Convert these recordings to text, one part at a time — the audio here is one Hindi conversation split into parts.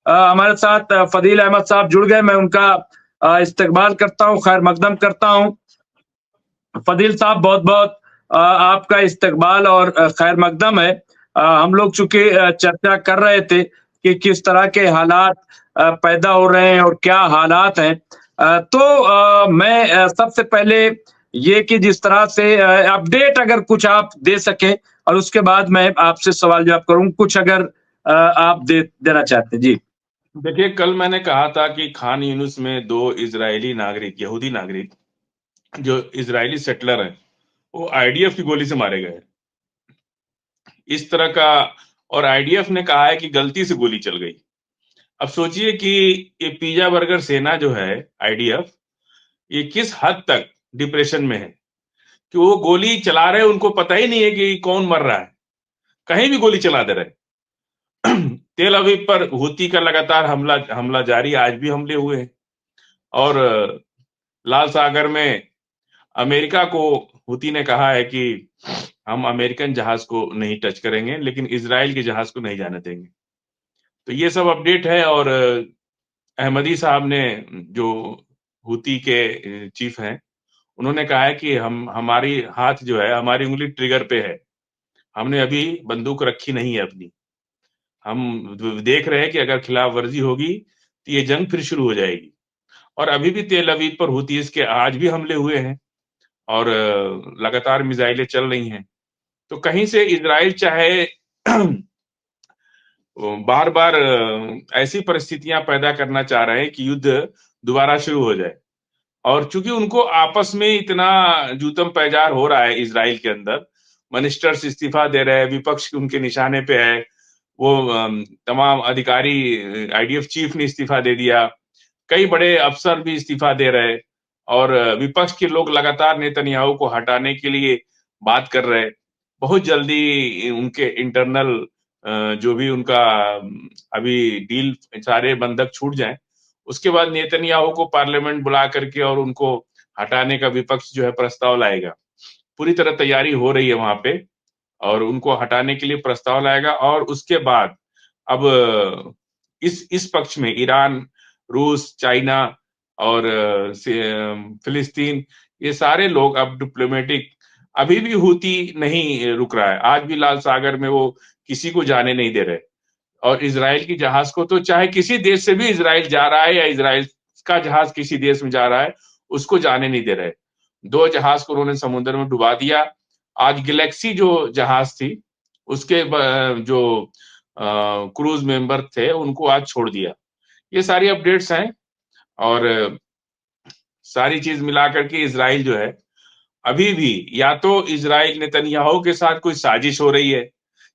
हमारे साथ फदील अहमद साहब जुड़ गए। मैं उनका इस्तकबाल करता हूँ, खैर मकदम करता हूँ। फदील साहब, बहुत-बहुत आपका इस्तकबाल और खैर मकदम है। हम लोग चूँकि चर्चा कर रहे थे कि किस तरह के हालात पैदा हो रहे हैं और क्या हालात हैं। तो मैं सबसे पहले ये कि जिस तरह से अपडेट अगर कुछ आप दे सकें और उसके बाद मैं आपसे सवाल-जवाब करूँ, कुछ अगर आप देना चाहते हैं। जी। देखिए, कल मैंने कहा था कि खान यूनिस में 2 इज़राइली नागरिक, यहूदी नागरिक, जो इज़राइली सेटलर हैं, वो आईडीएफ की गोली से मारे गए। इस तरह का, और आईडीएफ ने कहा है कि गलती से गोली चल गई। अब सोचिए कि ये पिज़्ज़ा बर्गर सेना जो है, आईडीएफ, ये किस हद तक डिप्रेशन में है कि वो गोली चला रहे हैं, उनको पता ही नहीं है कि कौन मर रहा है, कहीं भी गोली चला दे रहे हैं। तेल अवीव पर हुती का लगातार हमला जारी, आज भी हमले हुए हैं। और लाल सागर में अमेरिका को हुती ने कहा है कि हम अमेरिकन जहाज को नहीं टच करेंगे, लेकिन इजराइल के जहाज को नहीं जाने देंगे। तो ये सब अपडेट है। और अहमदी साहब ने, जो हुती के चीफ हैं, उन्होंने कहा है कि हमारी हाथ जो है, हमारी उंगली ट्रिगर पे है, हमने अभी बंदूक रखी नहीं है अपनी। हम देख रहे हैं कि अगर खिलाफ वर्जी होगी तो ये जंग फिर शुरू हो जाएगी। और अभी भी तेल अवीव पर हुतीज के आज भी हमले हुए हैं और लगातार मिसाइलें चल रही हैं। तो कहीं से इजराइल चाहे बार बार ऐसी परिस्थितियां पैदा करना चाह रहे हैं कि युद्ध दोबारा शुरू हो जाए। और चूंकि उनको आपस में इतना जूतम पैजार हो रहा है इजराइल के अंदर, मिनिस्टर्स इस्तीफा दे रहे हैं, विपक्ष उनके निशाने पे है, वो तमाम अधिकारी, आईडीएफ चीफ ने इस्तीफा दे दिया, कई बड़े अफसर भी इस्तीफा दे रहे, और विपक्ष के लोग लगातार नेतन्याहू को हटाने के लिए बात कर रहे। बहुत जल्दी उनके इंटरनल जो भी उनका अभी डील, सारे बंधक छूट जाएं, उसके बाद नेतन्याहू को पार्लियामेंट बुला करके और उनको हटाने का विपक्ष जो है प्रस्ताव लाएगा। पूरी तरह तैयारी हो रही है वहां पे, और उनको हटाने के लिए प्रस्ताव लाएगा। और उसके बाद अब इस पक्ष में ईरान, रूस, चाइना और फिलिस्तीन, ये सारे लोग अब डिप्लोमेटिक, अभी भी हुती नहीं रुक रहा है। आज भी लाल सागर में वो किसी को जाने नहीं दे रहे। और इजराइल की जहाज को तो, चाहे किसी देश से भी इजराइल जा रहा है या इजराइल का जहाज किसी देश में जा रहा है, उसको जाने नहीं दे रहे। 2 जहाज को उन्होंने समुद्र में डुबा दिया। आज गैलेक्सी जो जहाज थी, उसके जो क्रूज मेंबर थे, उनको आज छोड़ दिया। ये सारी अपडेट्स हैं। और सारी चीज मिलाकर के इजराइल जो है, अभी भी या तो इजराइल नेतन्याहू के साथ कोई साजिश हो रही है,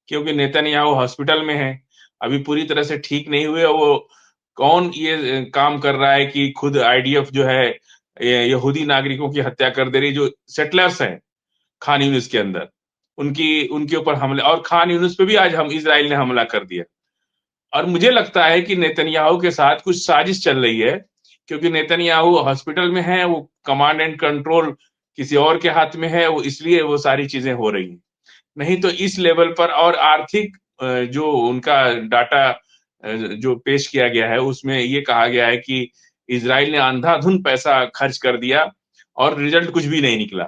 क्योंकि नेतन्याहू हॉस्पिटल में है, अभी पूरी तरह से ठीक नहीं हुए। वो कौन ये काम कर रहा है कि खुद आईडीएफ जो है यहूदी नागरिकों की हत्या कर दे रही, जो सेटलर्स हैं खान यूनिस के अंदर, उनके ऊपर हमले, और खान यूनिस पे भी आज इजराइल ने हमला कर दिया। और मुझे लगता है कि नेतन्याहू के साथ कुछ साजिश चल रही है, क्योंकि नेतन्याहू हॉस्पिटल में है, वो कमांड एंड कंट्रोल किसी और के हाथ में है, वो इसलिए वो सारी चीजें हो रही हैं। नहीं तो इस लेवल पर, और आर्थिक जो उनका डाटा जो पेश किया गया है, उसमें ये कहा गया है कि इजराइल ने अंधाधुंध पैसा खर्च कर दिया और रिजल्ट कुछ भी नहीं निकला।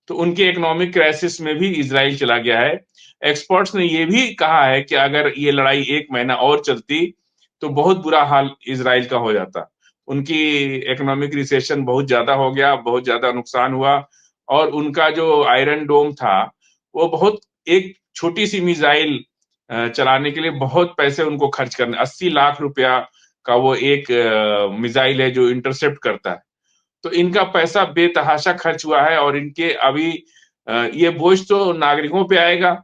तो उनके इकोनॉमिक क्राइसिस में भी इजराइल चला गया है। एक्सपर्ट्स ने ये भी कहा है कि अगर ये लड़ाई 1 महीना और चलती तो बहुत बुरा हाल इजराइल का हो जाता। उनकी इकोनॉमिक रिसेशन बहुत ज्यादा हो गया, बहुत ज्यादा नुकसान हुआ। और उनका जो आयरन डोम था, वो बहुत, एक छोटी सी मिसाइल चलाने के लिए बहुत पैसे उनको खर्च करने, 80 लाख रुपया का वो एक मिसाइल है जो इंटरसेप्ट करता है। तो इनका पैसा बेतहाशा खर्च हुआ है, और इनके अभी ये बोझ तो नागरिकों पे आएगा,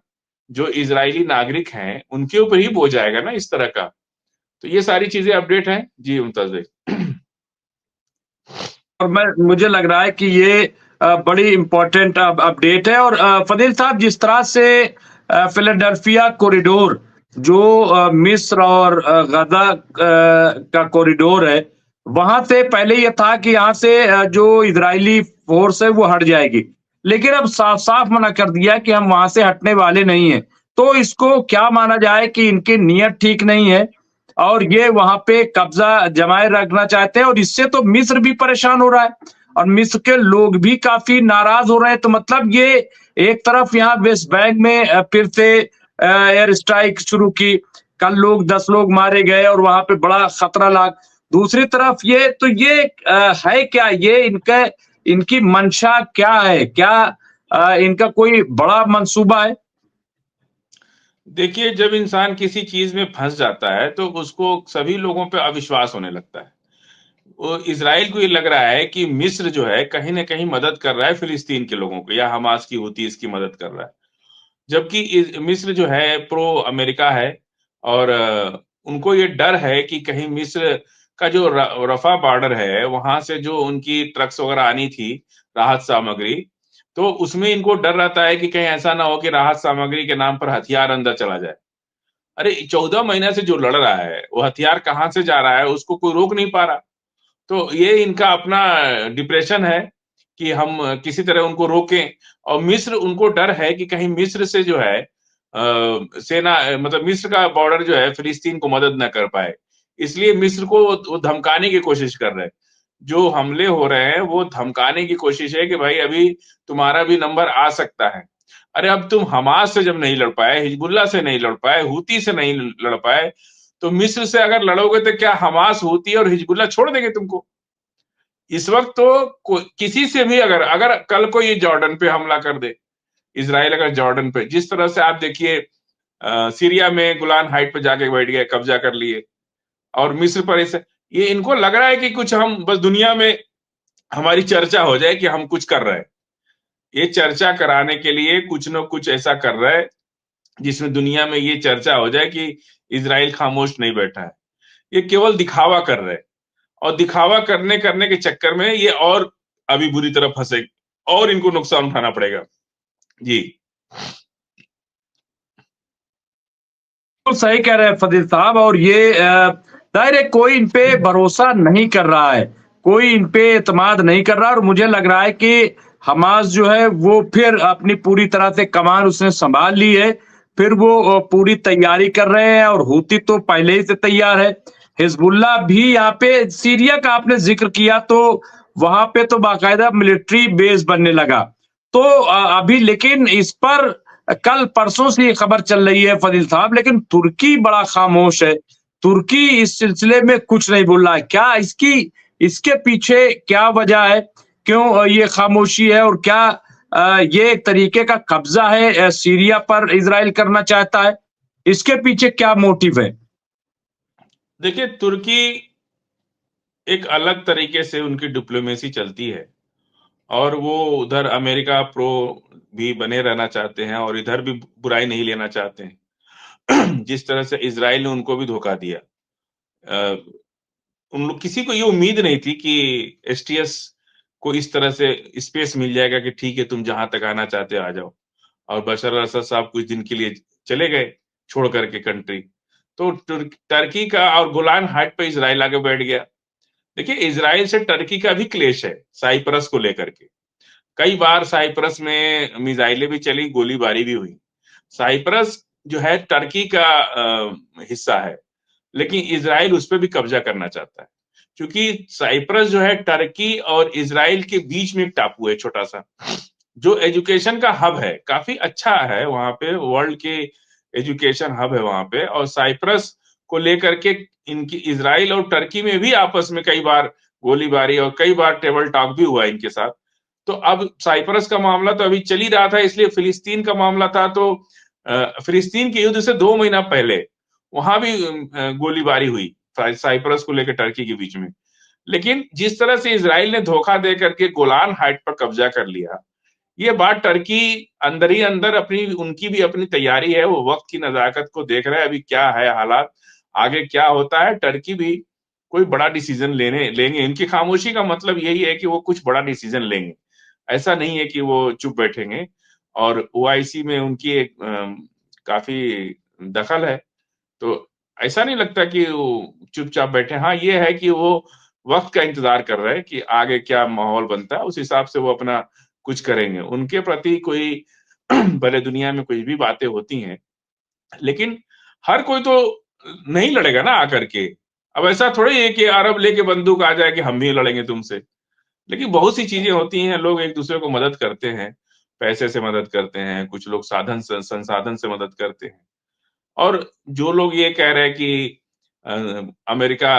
जो इजरायली नागरिक हैं उनके ऊपर ही बोझ आएगा ना इस तरह का। तो ये सारी चीजें अपडेट हैं जी मुमताज भाई। और मुझे लग रहा है कि ये बड़ी इंपॉर्टेंट अपडेट है। और फदील साहब, जिस तरह से फिलाडेल्फिया कॉरिडोर, जो मिस्र और गजा का कॉरिडोर है, वहां से पहले ये था कि यहाँ से जो इजरायली फोर्स है वो हट जाएगी, लेकिन अब साफ साफ मना कर दिया कि हम वहां से हटने वाले नहीं हैं। तो इसको क्या माना जाए कि इनकी नीयत ठीक नहीं है, और ये वहां पे कब्जा जमाए रखना चाहते हैं, और इससे तो मिस्र भी परेशान हो रहा है और मिस्र के लोग भी काफी नाराज हो रहे हैं। तो मतलब ये एक तरफ यहाँ वेस्ट बैंक में फिर से एयर स्ट्राइक शुरू की, कल 10 लोग मारे गए और वहां पे बड़ा खतरा लाग। दूसरी तरफ ये तो ये है क्या, ये इनकी मंशा क्या है, क्या इनका कोई बड़ा मंसूबा है? देखिए, जब इंसान किसी चीज में फंस जाता है तो उसको सभी लोगों पे अविश्वास होने लगता है। वो इजराइल को ये लग रहा है कि मिस्र जो है कहीं ना कहीं मदद कर रहा है फिलिस्तीन के लोगों को, या हमास की होती इसकी मदद कर रहा है, जबकि मिस्र जो है प्रो अमेरिका है। और उनको ये डर है कि कहीं मिस्र का जो रफा बॉर्डर है वहां से जो उनकी ट्रक्स वगैरह आनी थी, राहत सामग्री, तो उसमें इनको डर रहता है कि कहीं ऐसा ना हो कि राहत सामग्री के नाम पर हथियार अंदर चला जाए। अरे 14 महीने से जो लड़ रहा है वो हथियार कहाँ से जा रहा है उसको कोई रोक नहीं पा रहा। तो ये इनका अपना डिप्रेशन है कि हम किसी तरह उनको रोकें। और मिस्र, उनको डर है कि कहीं मिस्र से जो है सेना, मतलब मिस्र का बॉर्डर जो है फिलिस्तीन को मदद न कर पाए, इसलिए मिस्र को वो धमकाने की कोशिश कर रहे हैं। जो हमले हो रहे हैं वो धमकाने की कोशिश है कि भाई अभी तुम्हारा भी नंबर आ सकता है। अरे अब तुम हमास से जब नहीं लड़ पाए, हिजबुल्लाह से नहीं लड़ पाए, हूती से नहीं लड़ पाए, तो मिस्र से अगर लड़ोगे तो क्या हमास, हूती और हिजबुल्लाह छोड़ देंगे तुमको? इस वक्त तो किसी से भी अगर अगर कल को ये जॉर्डन पे हमला कर दे, इसराइल अगर जॉर्डन पे, जिस तरह से आप देखिए सीरिया में गुलान हाइट पे जाके बैठ गए, कब्जा कर लिए, और मिस्र पर इसे, ये इनको लग रहा है कि कुछ हम बस दुनिया में हमारी चर्चा हो जाए कि हम कुछ कर रहे हैं। ये चर्चा कराने के लिए कुछ न कुछ ऐसा कर रहा है जिसमें दुनिया में ये चर्चा हो जाए कि इसराइल खामोश नहीं बैठा है। ये केवल दिखावा कर रहे हैं, और दिखावा करने करने के चक्कर में ये और अभी बुरी तरह फंसे और इनको नुकसान उठाना पड़ेगा। जी। तो सही कह रहे हैं फजील साहब, और ये जाहिर है कोई इन पे भरोसा नहीं कर रहा है, कोई इन पे एतमाद नहीं कर रहा, और मुझे लग रहा है कि हमास जो है वो फिर अपनी पूरी तरह से कमान उसने संभाल ली है, फिर वो पूरी तैयारी कर रहे हैं, और हूती तो पहले ही से तैयार है। हिजबुल्लाह भी यहाँ पे, सीरिया का आपने जिक्र किया तो वहां पे तो बाकायदा मिलिट्री बेस बनने लगा। तो अभी लेकिन इस पर कल परसों से ये खबर चल रही है फजील साहब, लेकिन तुर्की बड़ा खामोश है। तुर्की इस सिलसिले में कुछ नहीं बोल रहा है। क्या इसके पीछे क्या वजह है, क्यों ये खामोशी है, और क्या ये एक तरीके का कब्जा है सीरिया पर इजराइल करना चाहता है? इसके पीछे क्या मोटिव है? देखिए, तुर्की एक अलग तरीके से उनकी डिप्लोमेसी चलती है, और वो उधर अमेरिका प्रो भी बने रहना चाहते हैं और इधर भी बुराई नहीं लेना चाहते हैं। जिस तरह से इसराइल ने उनको भी धोखा दिया, उन लोग, किसी को ये उम्मीद नहीं थी कि एसटीएस को इस तरह से स्पेस मिल जाएगा कि ठीक है तुम जहां तक आना चाहते हो आ जाओ। और बशर अल असद साहब कुछ दिन के लिए चले गए छोड़ करके कंट्री, तो टर्की का और गोलान हाइट पे इसराइल आके बैठ गया। देखिए, इसराइल से टर्की का भी क्लेश है साइप्रस को लेकर के। कई बार साइप्रस में मिसाइलें भी चली, गोलीबारी भी हुई। साइप्रस जो है टर्की का हिस्सा है, लेकिन इसराइल उस पर भी कब्जा करना चाहता है, क्योंकि साइप्रस जो है टर्की और इसराइल के बीच में एक टापू है छोटा सा, जो एजुकेशन का हब है, काफी अच्छा है वहां पे, वर्ल्ड के एजुकेशन हब है वहां पे। और साइप्रस को लेकर के इनकी इसराइल और टर्की में भी आपस में कई बार गोलीबारी और कई बार टेबल टॉक भी हुआ इनके साथ। तो अब साइप्रस का मामला तो अभी चल ही रहा था, इसलिए फिलिस्तीन का मामला था, तो फिलिस्तीन के युद्ध से 2 महीना पहले वहां भी गोलीबारी हुई साइप्रस को लेकर टर्की के बीच में। लेकिन जिस तरह से इसराइल ने धोखा दे करके गोलान हाइट पर कब्जा कर लिया, ये बात टर्की अंदर ही अंदर अपनी, उनकी भी अपनी तैयारी है, वो वक्त की नजाकत को देख रहा है अभी क्या है हालात, आगे क्या होता है। टर्की भी कोई बड़ा डिसीजन लेंगे, इनकी खामोशी का मतलब यही है कि वो कुछ बड़ा डिसीजन लेंगे, ऐसा नहीं है कि वो चुप बैठेंगे। और ओआईसी में उनकी एक काफी दखल है, तो ऐसा नहीं लगता कि वो चुपचाप बैठे। हाँ, ये है कि वो वक्त का इंतजार कर रहे हैं कि आगे क्या माहौल बनता है, उस हिसाब से वो अपना कुछ करेंगे। उनके प्रति कोई भले दुनिया में कुछ भी बातें होती हैं, लेकिन हर कोई तो नहीं लड़ेगा ना आकर के। अब ऐसा थोड़ी है कि अरब लेके बंदूक आ जाए कि हम भी लड़ेंगे तुमसे। लेकिन बहुत सी चीजें होती हैं, लोग एक दूसरे को मदद करते हैं, पैसे से मदद करते हैं, कुछ लोग संसाधन से मदद करते हैं। और जो लोग ये कह रहे हैं कि अमेरिका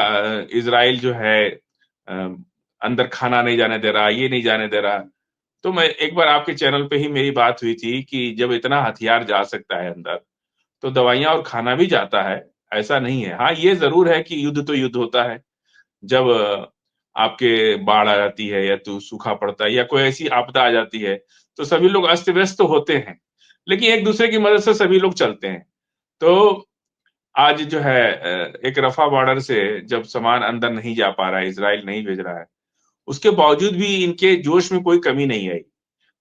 इज़राइल जो है अ, अंदर खाना नहीं जाने दे रहा, ये नहीं जाने दे रहा। तो मैं एक बार आपके चैनल पे ही मेरी बात हुई थी कि जब इतना हथियार जा सकता है अंदर, तो दवाइयाँ और खाना भी जाता है, ऐसा नहीं है। हाँ, ये ज़रूर है कि युद्ध तो युद्ध होता है। जब आपके बाढ़ आ जाती है या तो सूखा पड़ता है या कोई ऐसी आपदा आ जाती है, तो सभी लोग अस्त-व्यस्त तो होते हैं। लेकिन एक-दूसरे की मदद से सभी लोग चलते हैं। तो आज जो है एक रफ़ा बॉर्डर से जब सामान अंदर नहीं जा पा रहा है, इज़राइल नहीं भेज रहा है, उसके बावजूद भी इनके जोश में कोई कमी नहीं आई।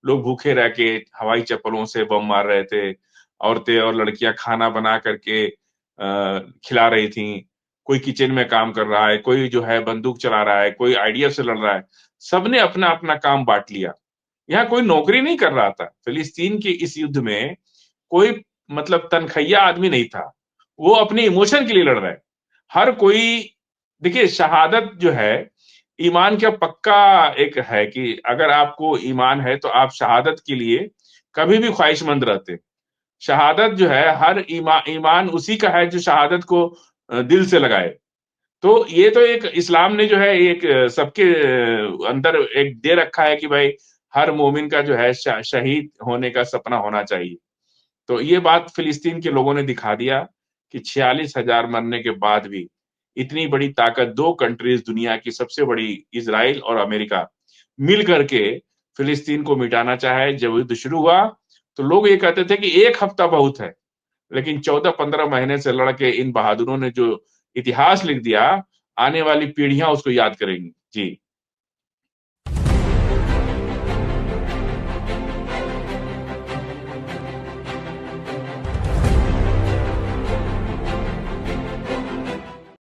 लोग भूखे रह के हवाई चप्पलों से बम मार रहे थे। औरतें और लड़कियाँ खाना बना करके खिला रही थीं। कोई किचन में काम कर रहा है, कोई जो है बंदूक चला रहा है, कोई आईडीएफ से लड़ रहा है। सबने अपना-अपना काम बाँट लिया। यहाँ कोई नौकरी नहीं कर रहा था। फिलिस्तीन के इस युद्ध में कोई मतलब तनखैया आदमी नहीं था। वो अपने इमोशन के लिए लड़ रहा है। हर कोई देखिए शहादत जो है, ईमान का पक्का एक है कि अगर आपको ईमान है तो आप शहादत के लिए कभी भी ख्वाहिशमंद रहते। शहादत जो है हर ईमान उसी का है जो शहादत को दिल से लगाए। तो ये तो एक इस्लाम ने जो है एक सबके अंदर एक दे रखा है कि भाई हर मोमिन का जो है शहीद होने का सपना होना चाहिए। तो ये बात फिलिस्तीन के लोगों ने दिखा दिया कि 46,000 मरने के बाद भी इतनी बड़ी ताकत 2 कंट्रीज़ दुनिया की सबसे बड़ी इज़राइल और अमेरिका मिल करके फिलिस्तीन को मिटाना चाहे। जब युद्ध शुरू हुआ, तो लोग ये कहते थे कि 1 हफ्ता बहुत है। लेकिन 14-15 महीने से लड़ के इन बहादुरों ने जो इतिहास लिख दिया, आने वाली पीढ़ियाँ उसको याद करेंगी। जी।